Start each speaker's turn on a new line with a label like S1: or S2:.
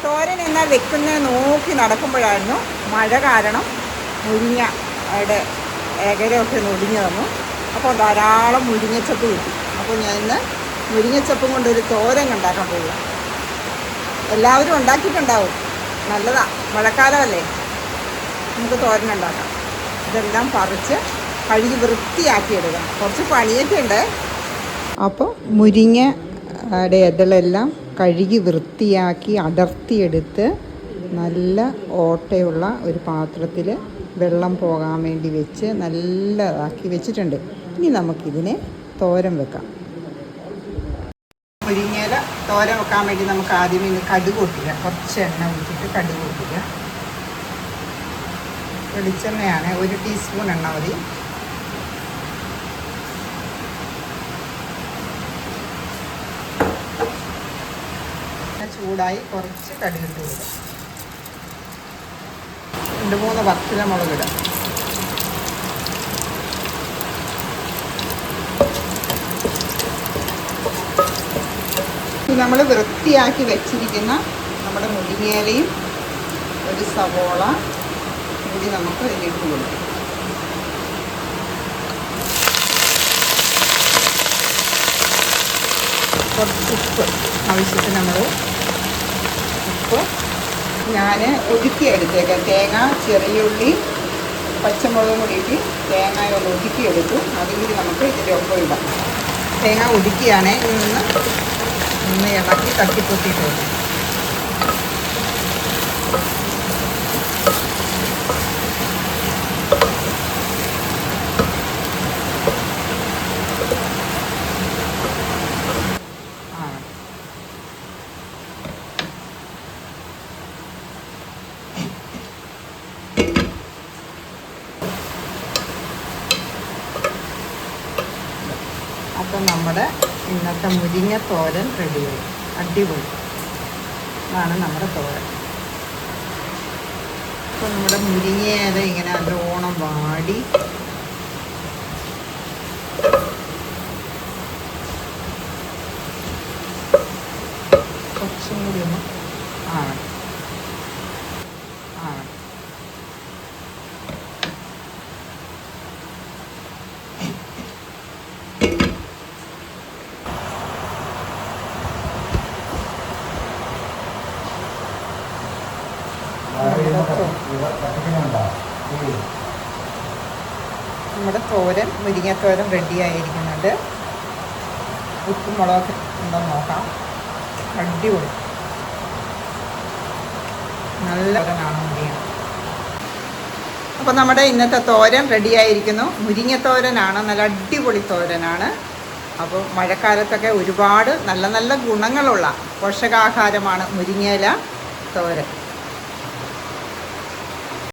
S1: തോരൻ എന്നാൽ വെക്കുന്നത് നോക്കി നടക്കുമ്പോഴായിരുന്നു മഴ കാരണം മുരിങ്ങയുടെ ഏകരമൊക്കെ ഒടിഞ്ഞു തന്നു. അപ്പോൾ ധാരാളം മുരിങ്ങച്ചപ്പ് കിട്ടി. അപ്പോൾ ഞാൻ ഇന്ന് മുരിങ്ങച്ചപ്പും കൊണ്ടൊരു തോരൻ ഉണ്ടാക്കാൻ പോവുക. എല്ലാവരും ഉണ്ടാക്കിയിട്ടുണ്ടാവും, നല്ലതാണ്, മഴക്കാലമല്ലേ, നമുക്ക് തോരൻ ഉണ്ടാക്കാം. ഇതെല്ലാം പറിച്ച് കഴുകി വൃത്തിയാക്കിയെടുക്കണം. കുറച്ച് പണിയൊക്കെ ഉണ്ട്. അപ്പോൾ മുരിങ്ങയുടെ ഇതളെല്ലാം കഴുകി വൃത്തിയാക്കി അടർത്തിയെടുത്ത് നല്ല ഓട്ടയുള്ള ഒരു പാത്രത്തിൽ വെള്ളം പോകാൻ വേണ്ടി വെച്ച് നല്ലതാക്കി വെച്ചിട്ടുണ്ട്. ഇനി നമുക്കിതിനെ തോരൻ വെക്കാം. മുരിങ്ങയില തോരൻ വെക്കാൻ വേണ്ടി നമുക്ക് ആദ്യമേ ഇന്ന് കടുക് പൊട്ടിക്കുക. കുറച്ച് എണ്ണ ഒഴിച്ചിട്ട് കടുക് പൊട്ടിക്കുക. വെളിച്ചെണ്ണയാണ്, 1 ടീസ്പൂൺ എണ്ണ മതി. ചൂടായി കുറച്ച് കടുകിട്ട് കൊടുക്കുക. 2-3 വറ്റല മുളകിടുക. നമ്മൾ വൃത്തിയാക്കി വെച്ചിരിക്കുന്ന നമ്മുടെ മുരിങ്ങയിലയും ഒരു സവോള കൂടി നമുക്ക് ഇതിലിട്ട് കൊടുക്കാം. കുറച്ച് ഉപ്പ് ആവശ്യത്തിന് നമ്മൾ ഉപ്പ് ഞാൻ ഒതുക്കിയെടുത്തേക്കാം. തേങ്ങ, ചെറിയുള്ളി, പച്ചമുളകും കൂടിയിട്ട് തേങ്ങ ഒന്ന് ഒതുക്കിയെടുത്തു. അതും കൂടി നമുക്ക് ഇതിലൊപ്പം ഇടാം. തേങ്ങ ഒതുക്കിയാണ് ഒന്ന് ഇളക്കി തട്ടിപ്പൊട്ടിയിട്ട് വരും. അപ്പം നമ്മുടെ ഇന്നത്തെ മുരിങ്ങ തോരൻ റെഡിയായി. അടിപൊളി, അതാണ് നമ്മുടെ തോരൻ. അപ്പോൾ നമ്മുടെ മുരിങ്ങയില ഇങ്ങനെ നല്ലോണം വാടി കുറച്ചും കൂടി ഒന്ന് ആവണം. നമ്മുടെ തോരൻ, മുരിങ്ങത്തോരൻ റെഡിയായിരിക്കുന്നുണ്ട്. ഉപ്പും മുളകൊക്കെ ഉണ്ടെന്ന് നോക്കാം. അടിപൊളി, നല്ല തോരനാണ് മുരിങ്ങ. അപ്പോൾ നമ്മുടെ ഇന്നത്തെ തോരൻ റെഡിയായിരിക്കുന്നു. മുരിങ്ങത്തോരനാണ്, നല്ല അടിപൊളി തോരനാണ്. അപ്പോൾ മഴക്കാലത്തൊക്കെ ഒരുപാട് നല്ല നല്ല ഗുണങ്ങളുള്ള പോഷകാഹാരമാണ് മുരിങ്ങയില തോരൻ.